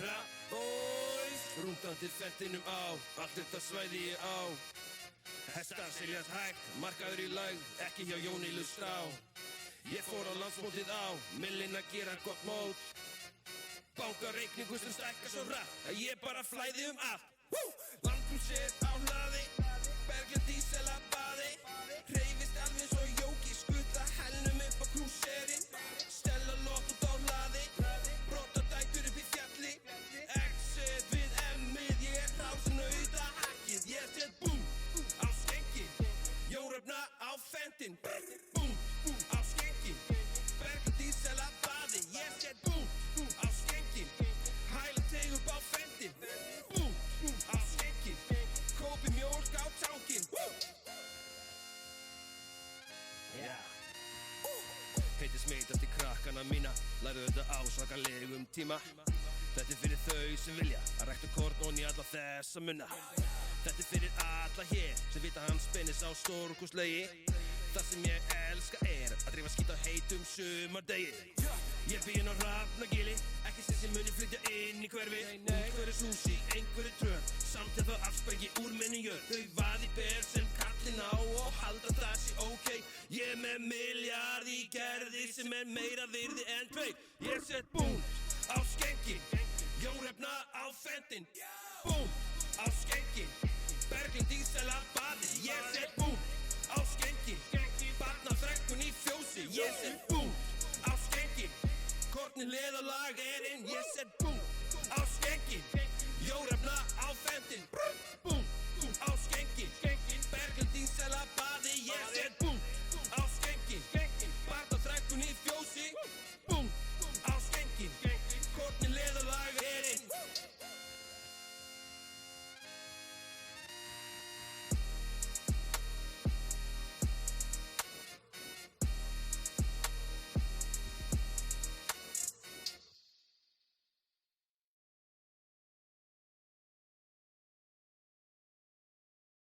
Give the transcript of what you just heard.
Rap boys, rungandi fentinum á, allt þetta svæði ég á. Hestar seljast hægt, markaður í lægð, ekki hjá Jóni Lustá. Ég fór á landsmótið á, millin að gera gott mót. Bankareikningu sem stækkar svo rætt að ég bara flæði allt. Landkrúsir á hlaði, Berglind dísel að baði. Hreyfist alveg svo jóki, skutta hælnum upp á krúserinn. Stella lott út á hlaði, brottadætur upp í fjalli. Exit við emmið, ég hrásin auða hakkið. Ég set búm á skenkin, Jóröfna á fentin. Búm á skenkin, Berglind dísel að baði. Ég set búm á skenkin, hæla teg upp á fentin. Búm á skenkin, kópi mjólk á tankinn. Heiti smitast í krakkana mína, lærðu þetta á svakalegum tíma. Þetta fyrir þau sem vilja að rækta korn onni í alla þessa munna. Þetta fyrir alla hér sem vita hans spennis á stórkostlegi. Það sem ég elska að drífa skít á heitum sumardegi. Ég býinn á Hrafnagili, ekki sem ég muni flytja inn í hverfi. Einhverju súsi, einhverju trön, samt ef það afsprengi úr minni jörð. Þau vaði ber sem kallinn á og halda það sé ókei. Ég með miljard í gerði sem meira virði en tveir. Ég set búm á skenkin, Jóröfna á fentin. Búm á skenkin, Berglind dísel að baði. Ég set búm á skenkin, barnaþrekkun í fjósi. Ég set búm á skenkin, kornin leðalag inn. Ég set búm á skenkin, Jóröfna á fentin. Búm á skenkin, Berglind dísel að baði. Ég set búm